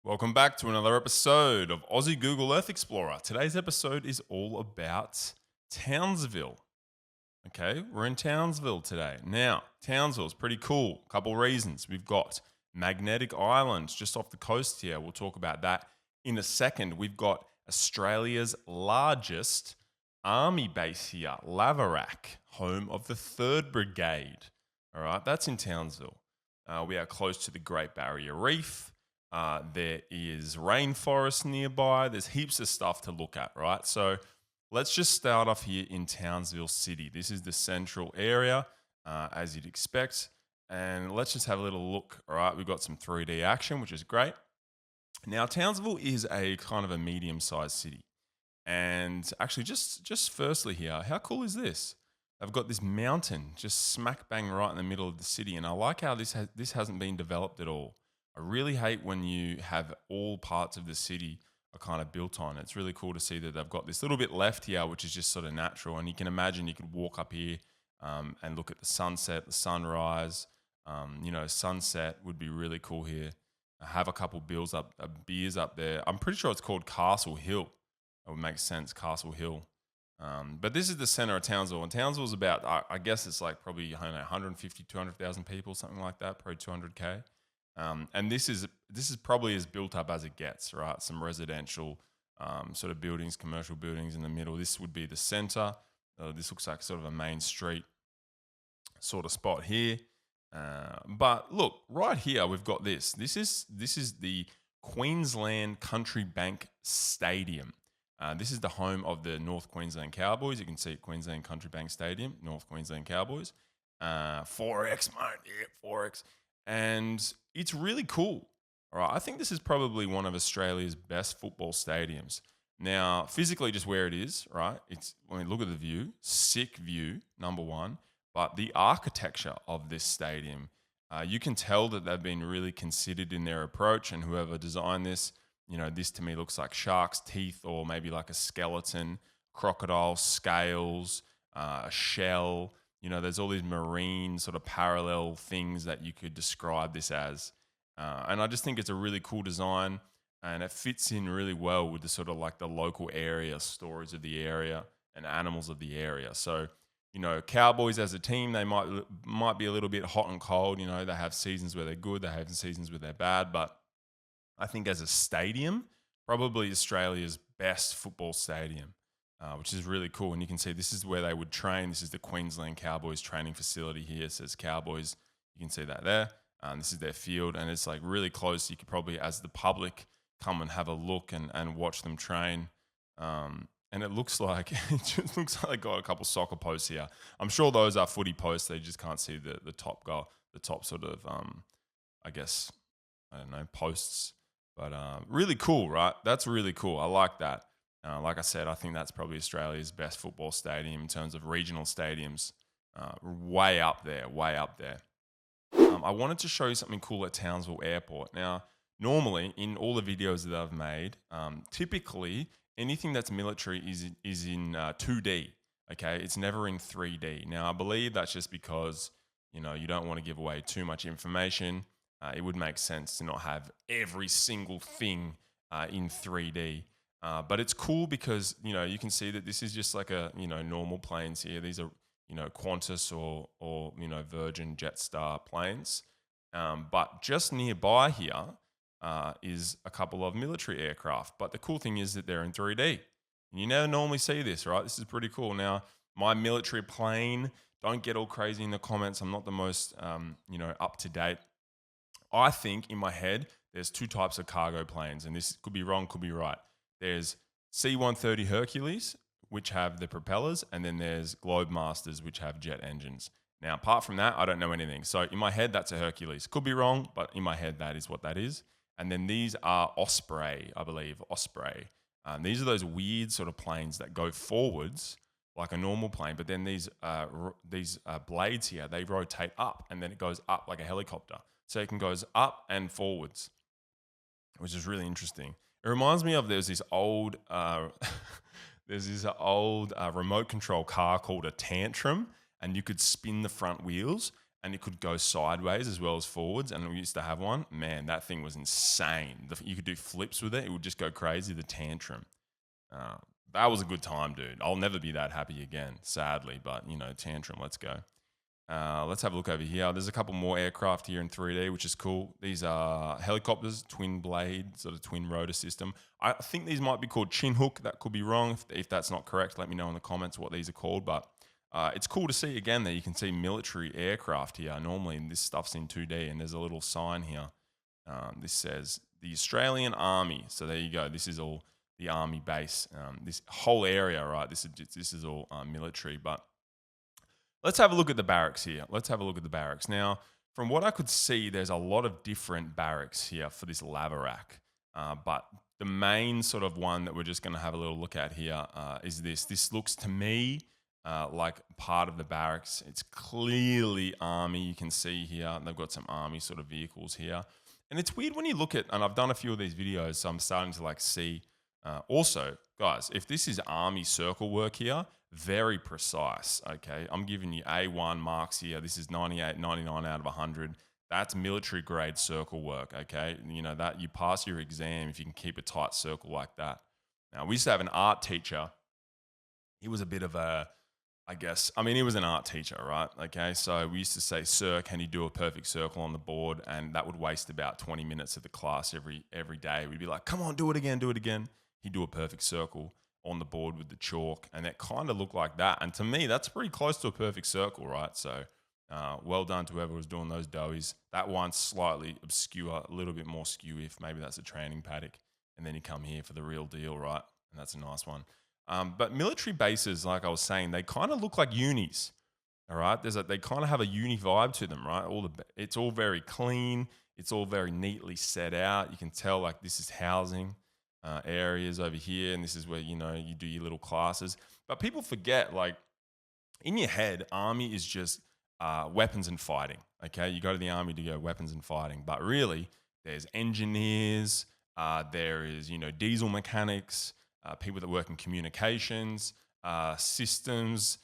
Welcome back to another episode of Aussie Google Earth Explorer. Today's episode is all about Townsville. Okay, we're in Townsville today. Now, Townsville is pretty cool. Couple reasons. We've got magnetic islands just off the coast here. We'll talk about that in a second. We've got Australia's largest army base here, Laverack, home of the 3rd Brigade. All right, that's in Townsville. We are close to the Great Barrier Reef. There is rainforest nearby. There's heaps of stuff to look at, right? So let's just start off here in Townsville City. This is the central area, as you'd expect. And let's just have a little look, all right? We've got some 3D action, which is great. Now, Townsville is a kind of a medium-sized city. And actually, just firstly here, how cool is this? They've got this mountain just smack bang right in the middle of the city. And I like how this hasn't been developed at all. I really hate when you have all parts of the city are kind of built on. It's really cool to see that they've got this little bit left here, which is just sort of natural. And you can imagine you could walk up here and look at the sunset, the sunrise. Sunset would be really cool here. Have a couple beers up there. I'm pretty sure it's called Castle Hill. It would make sense, Castle Hill. But this is the center of Townsville. And Townsville's about, I guess it's like probably 150, 200,000 people, something like that, probably 200K. And this is probably as built up as it gets, right? Some residential sort of buildings, commercial buildings in the middle. This would be the center. This looks like sort of a main street sort of spot here. But look, right here we've got this. This is the Queensland Country Bank Stadium. This is the home of the North Queensland Cowboys. You can see Queensland Country Bank Stadium, North Queensland Cowboys. 4X, mate. Yeah, 4X. And it's really cool. All right, I think this is probably one of Australia's best football stadiums. Now, physically, just where it is, right? Look at the view, sick view, number one. But the architecture of this stadium, you can tell that they've been really considered in their approach. And whoever designed this, this to me looks like shark's teeth or maybe like a skeleton, crocodile scales, a shell. There's all these marine sort of parallel things that you could describe this as. And I just think it's a really cool design and it fits in really well with the sort of like the local area, stories of the area and animals of the area. So, Cowboys as a team, they might be a little bit hot and cold. They have seasons where they're good, they have seasons where they're bad. But I think as a stadium, probably Australia's best football stadium. Which is really cool. And you can see this is where they would train. This is the Queensland Cowboys training facility here. It says Cowboys. You can see that there. This is their field. And it's like really close. You could probably, as the public, come and have a look and watch them train. And it looks like they got a couple soccer posts here. I'm sure those are footy posts. They just can't see the top goal, the top sort of, posts. But really cool, right? That's really cool. I like that. Like I said, I think that's probably Australia's best football stadium in terms of regional stadiums. Way up there, way up there. I wanted to show you something cool at Townsville Airport. Now, normally in all the videos that I've made, typically anything that's military is in 2D. Okay, it's never in 3D. Now, I believe that's just because you don't want to give away too much information. It would make sense to not have every single thing in 3D. But it's cool because, you can see that this is just like a, normal planes here. These are, Qantas or Virgin Jetstar planes. But just nearby here is a couple of military aircraft. But the cool thing is that they're in 3D. You never normally see this, right? This is pretty cool. Now, my military plane, don't get all crazy in the comments. I'm not the most, up to date. I think in my head, there's two types of cargo planes. And this could be wrong, could be right. There's C-130 Hercules, which have the propellers, and then there's Globemasters, which have jet engines. Now, apart from that, I don't know anything. So in my head, that's a Hercules. Could be wrong, but in my head, that is what that is. And then these are Osprey, I believe, Osprey. These are those weird sort of planes that go forwards like a normal plane, but then these blades here, they rotate up, and then it goes up like a helicopter. So it can go up and forwards, which is really interesting. It reminds me of there's this old remote control car called a Tantrum, and you could spin the front wheels, and it could go sideways as well as forwards. And we used to have one. Man, that thing was insane. You could do flips with it. It would just go crazy, the tantrum. Uh, that was a good time, dude. I'll never be that happy again, sadly. But, tantrum, let's go. Let's have a look over here. There's a couple more aircraft here in 3D, which is cool. These are helicopters, twin blade, sort of twin rotor system. I think these might be called Chinhook. That could be wrong. If that's not correct, let me know in the comments what these are called. But it's cool to see, again, that you can see military aircraft here. Normally, this stuff's in 2D, and there's a little sign here. This says the Australian Army. So there you go. This is all the Army base. This whole area, right? This is all military. But let's have a look at the barracks here. Now, from what I could see, there's a lot of different barracks here for this lava rack. But the main sort of one that we're just going to have a little look at here is this. This looks to me like part of the barracks. It's clearly Army. You can see here, they've got some Army sort of vehicles here. And it's weird when you look at, and I've done a few of these videos, so I'm starting to see. Also, guys, if this is Army circle work here, very precise, okay? I'm giving you A1 marks here. This is 98, 99 out of 100. That's military grade circle work, okay? That you pass your exam if you can keep a tight circle like that. Now, we used to have an art teacher. He was a bit of a, he was an art teacher, right? Okay, so we used to say, "Sir, can you do a perfect circle on the board?" And that would waste about 20 minutes of the class every day. We'd be like, "Come on, do it again, do it again." He'd do a perfect circle on the board with the chalk, and it kind of looked like that. And to me, that's pretty close to a perfect circle, right? So well done to whoever was doing those doughies. That one's slightly obscure, a little bit more skew if maybe that's a training paddock. And then you come here for the real deal, right? And that's a nice one. But military bases, like I was saying, they kind of look like unis, all right? They kind of have a uni vibe to them, right? It's all very clean. It's all very neatly set out. You can tell this is housing areas over here, and this is where you do your little classes. But people forget, in your head, Army is just weapons and fighting. Okay, you go to the Army to go weapons and fighting, but really there's engineers, there is diesel mechanics, people that work in communications, systems.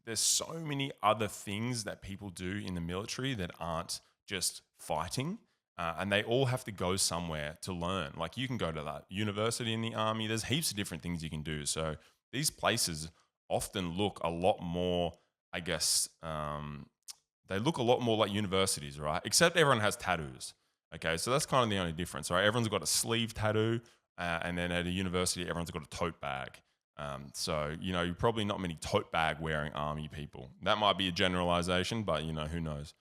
There's so many other things that people do in the military that aren't just fighting. And they all have to go somewhere to learn. You can go to that university in the Army. There's heaps of different things you can do. So these places often look a lot more, they look a lot more like universities, right? Except everyone has tattoos. Okay, so that's kind of the only difference, right? Everyone's got a sleeve tattoo, and then at a university, everyone's got a tote bag. So, you're probably not many tote bag wearing Army people. That might be a generalization, but who knows?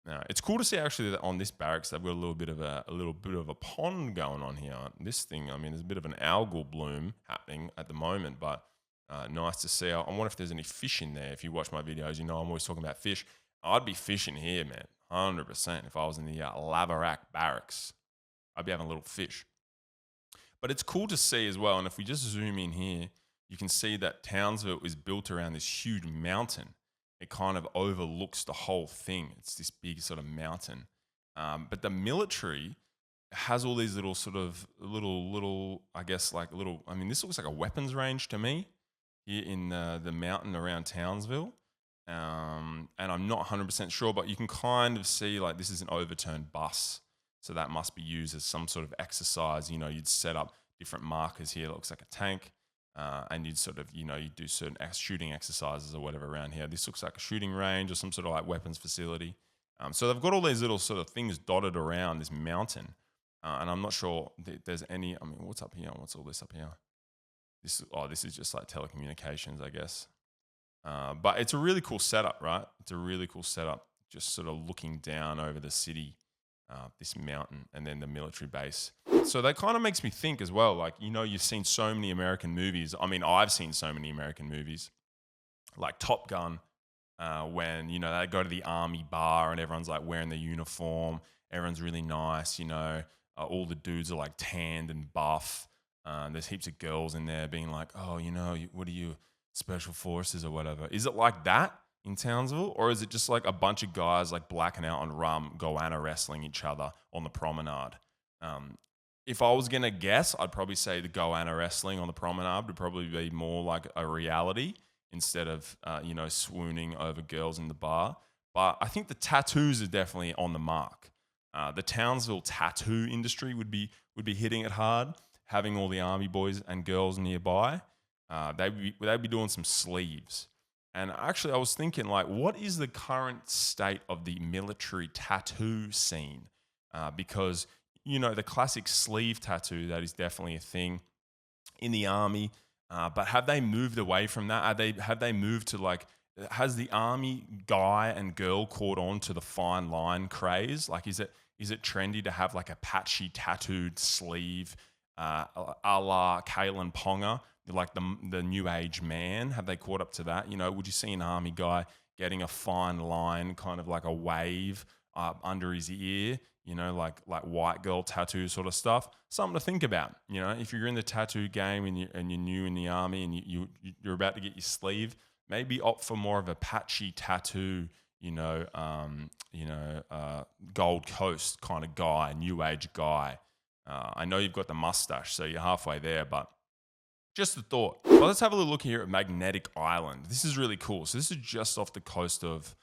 Now, it's cool to see actually that on this barracks they've got a little bit of a pond going on here. This thing, there's a bit of an algal bloom happening at the moment, but nice to see. I wonder if there's any fish in there. If you watch my videos, I'm always talking about fish. I'd be fishing here, man, 100%. If I was in the lava rack barracks, I'd be having a little fish. But it's cool to see as well. And if we just zoom in here, you can see that Townsville is built around this huge mountain. It kind of overlooks the whole thing. It's this big sort of mountain. But the military has all these little sort of little, this looks like a weapons range to me here in the mountain around Townsville. And I'm not 100% sure, but you can kind of see this is an overturned bus. So that must be used as some sort of exercise. You'd set up different markers here. It looks like a tank. And you'd sort of, you do certain shooting exercises or whatever around here. This looks like a shooting range or some sort of weapons facility. So they've got all these little sort of things dotted around this mountain. And I'm not sure there's any, what's up here? What's all this up here? This is just telecommunications, I guess. But it's a really cool setup, right? It's a really cool setup, just sort of looking down over the city, this mountain, and then the military base. So that kind of makes me think as well, you've seen so many American movies. I've seen so many American movies, like Top Gun, when, they go to the Army bar and everyone's wearing their uniform. Everyone's really nice, all the dudes are tanned and buff. There's heaps of girls in there being like, "Oh, what are you, special forces or whatever?" Is it like that in Townsville? Or is it just a bunch of guys blacking out on rum, goanna wrestling each other on the promenade? If I was going to guess, I'd probably say the goanna wrestling on the promenade would probably be more like a reality instead of, swooning over girls in the bar. But I think the tattoos are definitely on the mark. The Townsville tattoo industry would be hitting it hard, having all the army boys and girls nearby. They'd be doing some sleeves. And actually, I was thinking, like, what is the current state of the military tattoo scene? Because the classic sleeve tattoo, that is definitely a thing in the army. But have they moved away from that? Have they moved to, like, has the army guy and girl caught on to the fine line craze? Like, is it trendy to have like a patchy tattooed sleeve, a la Kalen Ponga, like the new age man? Have they caught up to that? Would you see an army guy getting a fine line, kind of like a wave under his ear? Like white girl tattoo sort of stuff. Something to think about. If you're in the tattoo game and you're new in the army and you're about to get your sleeve, maybe opt for more of a patchy tattoo. Gold Coast kind of guy, new age guy. I know you've got the mustache, so you're halfway there, but just a thought. Well, let's have a little look here at Magnetic Island. This is really cool. So this is just off the coast of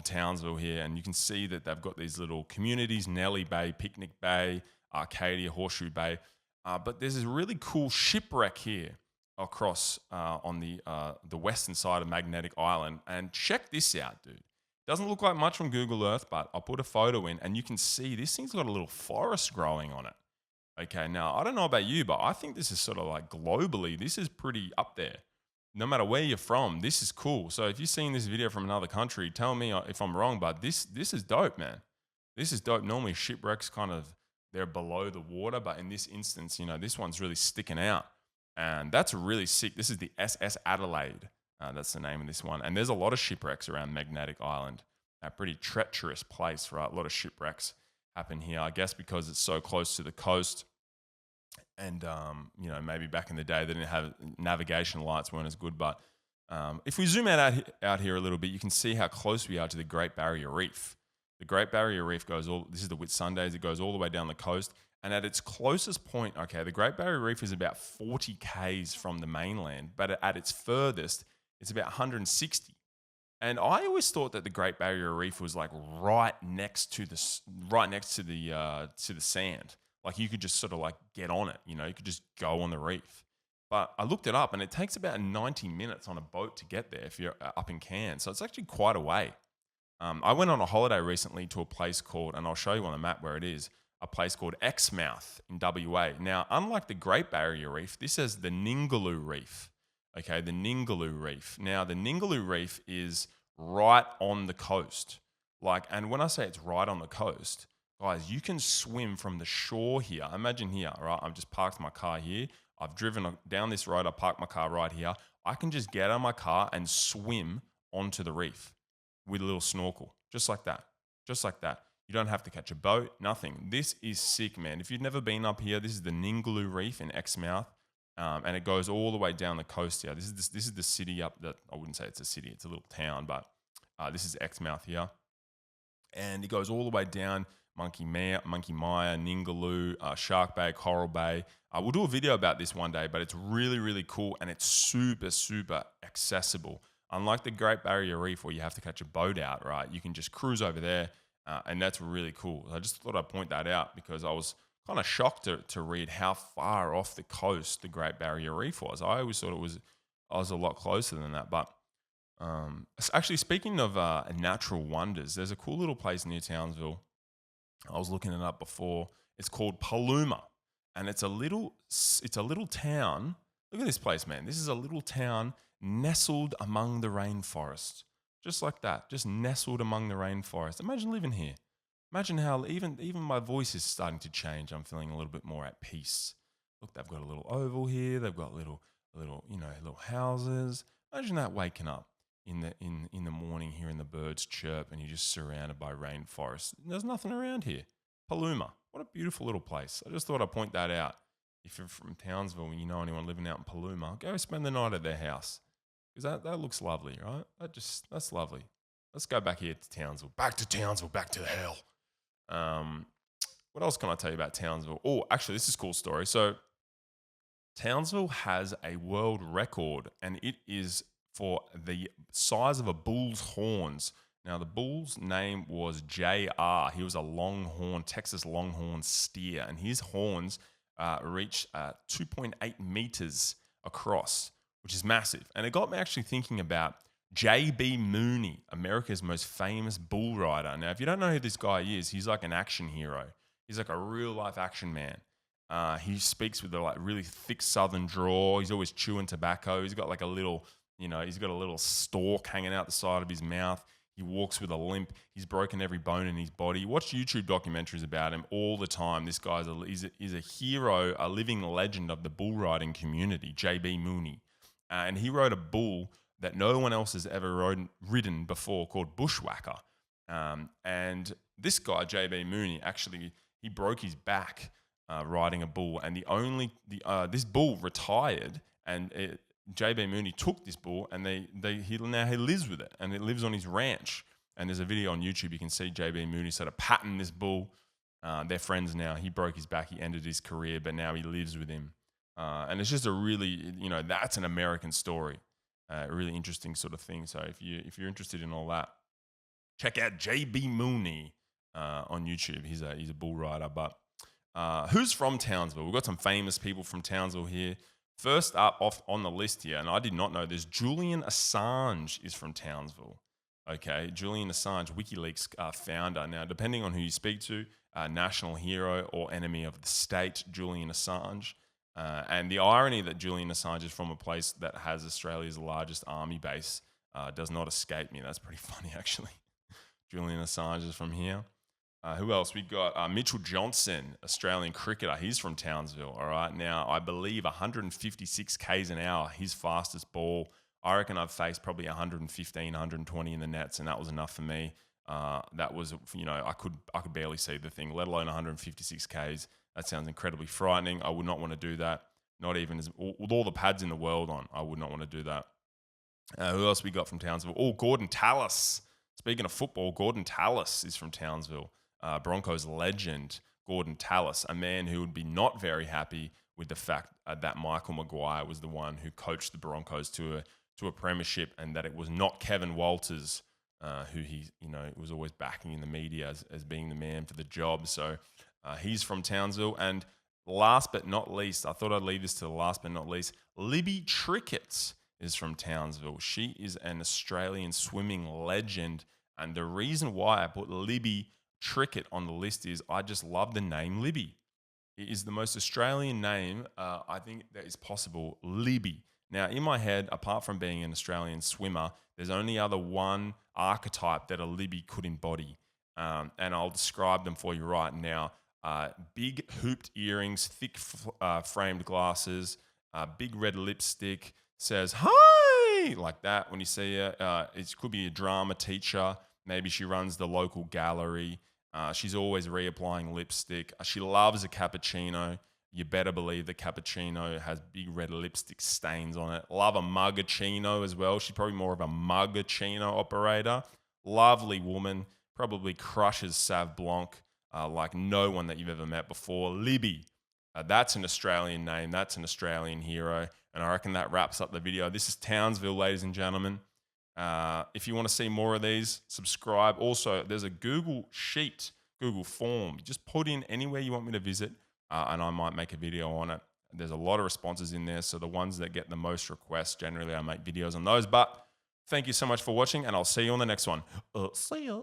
Townsville here, and you can see that they've got these little communities: Nelly Bay, Picnic Bay, Arcadia, Horseshoe Bay. But there's this really cool shipwreck here across on the western side of Magnetic Island. And check this out, dude. Doesn't look like much on Google Earth, but I'll put a photo in, and you can see this thing's got a little forest growing on it. Okay, now I don't know about you, but I think this is sort of like globally, this is pretty up there. No matter where you're from, this is cool. So if you've seen this video from another country, tell me if I'm wrong, but this is dope, man. This is dope. Normally shipwrecks they're below the water, but in this instance, this one's really sticking out. And that's really sick. This is the SS Adelaide. That's the name of this one. And there's a lot of shipwrecks around Magnetic Island. A pretty treacherous place, right? A lot of shipwrecks happen here, I guess, because it's so close to the coast. And, maybe back in the day, they didn't have navigation lights, weren't as good. But if we zoom out here a little bit, you can see how close we are to the Great Barrier Reef. The Great Barrier Reef this is the Whitsundays, it goes all the way down the coast. And at its closest point, the Great Barrier Reef is about 40 k's from the mainland, but at its furthest, it's about 160. And I always thought that the Great Barrier Reef was like right next to the sand. Like you could just sort of like get on it, you could just go on the reef. But I looked it up, and it takes about 90 minutes on a boat to get there if you're up in Cairns. So it's actually quite a way. I went on a holiday recently to a place called, and I'll show you on the map where it is, a place called Exmouth in WA. Now, unlike the Great Barrier Reef, this is the Ningaloo Reef. Okay, the Ningaloo Reef. Now, the Ningaloo Reef is right on the coast. And when I say it's right on the coast, guys, you can swim from the shore here. Imagine here, right? I've just parked my car here. I've driven down this road. I parked my car right here. I can just get out of my car and swim onto the reef with a little snorkel, just like that. Just like that. You don't have to catch a boat, nothing. This is sick, man. If you've never been up here, this is the Ningaloo Reef in Exmouth. And it goes all the way down the coast here. This is the city up that, I wouldn't say it's a city, it's a little town, but this is Exmouth here. And it goes all the way down Monkey Mia, Ningaloo, Shark Bay, Coral Bay. We'll do a video about this one day, but it's really, really cool, and it's super, super accessible. Unlike the Great Barrier Reef where you have to catch a boat out, right? You can just cruise over there, and that's really cool. I just thought I'd point that out because I was kind of shocked to read how far off the coast the Great Barrier Reef was. I always thought I was a lot closer than that. But actually, speaking of natural wonders, there's a cool little place near Townsville. I was looking it up before. It's called Paluma, and it's a little town. Look at this place, man. This is a little town nestled among the rainforest, just like that, just nestled among the rainforest. Imagine living here. Imagine how even my voice is starting to change. I'm feeling a little bit more at peace. Look, they've got a little oval here. They've got little houses. Imagine that waking up in the morning, hearing the birds chirp, and you're just surrounded by rainforest. There's nothing around here. Paluma, what a beautiful little place. I just thought I'd point that out. If you're from Townsville and you know anyone living out in Paluma, go spend the night at their house, because that looks lovely, right? That's lovely. Let's go back here to Townsville. Back to Townsville. Back to the hell. What else can I tell you about Townsville? Oh, actually, this is a cool story. So Townsville has a world record, and it is for the size of a bull's horns Now, the bull's name was JR. He was a longhorn, Texas longhorn steer, and his horns reached 2.8 meters across, which is massive. And it got me actually thinking about J.B. Mooney, America's most famous bull rider. Now, if you don't know who this guy is, he's like an action hero. He's like a real life action man. He speaks with a like really thick Southern drawl. He's always chewing tobacco. He's got like a little, he's got a little stalk hanging out the side of his mouth. He walks with a limp. He's broken every bone in his body. Watch YouTube documentaries about him all the time. This guy's he's a hero, a living legend of the bull riding community, J.B. Mooney. And he rode a bull that no one else has ever ridden before called Bushwhacker. And this guy, J.B. Mooney, actually, he broke his back riding a bull. And this bull retired, and J.B. Mooney took this bull, and he lives with it, and it lives on his ranch. And there's a video on YouTube. You can see J.B. Mooney sort of patting this bull. They're friends now. He broke his back. He ended his career, but now he lives with him. And it's just a really, that's an American story. Really interesting sort of thing. So if you're interested in all that, check out J.B. Mooney on YouTube. He's a bull rider. But who's from Townsville? We've got some famous people from Townsville here. First up off on the list here, and I did not know this, Julian Assange is from Townsville. Okay, Julian Assange, WikiLeaks founder. Now, depending on who you speak to, national hero or enemy of the state, Julian Assange. And the irony that Julian Assange is from a place that has Australia's largest army base does not escape me. That's pretty funny, actually. Julian Assange is from here. Who else? We've got Mitchell Johnson, Australian cricketer. He's from Townsville, all right? Now, I believe 156 Ks an hour, his fastest ball. I reckon I've faced probably 115, 120 in the nets, and that was enough for me. That was, I could barely see the thing, let alone 156 Ks. That sounds incredibly frightening. I would not want to do that. Not even with all the pads in the world on, I would not want to do that. Who else we got from Townsville? Oh, Gordon Tallis. Speaking of football, Gordon Tallis is from Townsville. Broncos legend, Gordon Tallis, a man who would be not very happy with the fact that Michael Maguire was the one who coached the Broncos to a premiership, and that it was not Kevin Walters, who he was always backing in the media as being the man for the job. So he's from Townsville. And last but not least, I thought I'd leave this to the last but not least, Libby Trickett is from Townsville. She is an Australian swimming legend, and the reason why I put Libby Trickett on the list is I just love the name Libby. It is the most Australian name I think that is possible, Libby. Now, in my head, apart from being an Australian swimmer, there's only other one archetype that a Libby could embody. And I'll describe them for you right now. Big hooped earrings, thick framed glasses, big red lipstick, says, "Hi!" like that when you see her. It could be a drama teacher. Maybe she runs the local gallery. She's always reapplying lipstick. She loves a cappuccino. You better believe the cappuccino has big red lipstick stains on it. Love a muggerccino as well. She's probably more of a muggerccino operator. Lovely woman. Probably crushes Sauv Blanc like no one that you've ever met before. Libby. That's an Australian name. That's an Australian hero. And I reckon that wraps up the video. This is Townsville, ladies and gentlemen. If you want to see more of these, subscribe. Also, there's a Google Sheet, Google form. Just put in anywhere you want me to visit, and I might make a video on it. There's a lot of responses in there, so the ones that get the most requests, generally I make videos on those. But thank you so much for watching, and I'll see you on the next one. See ya.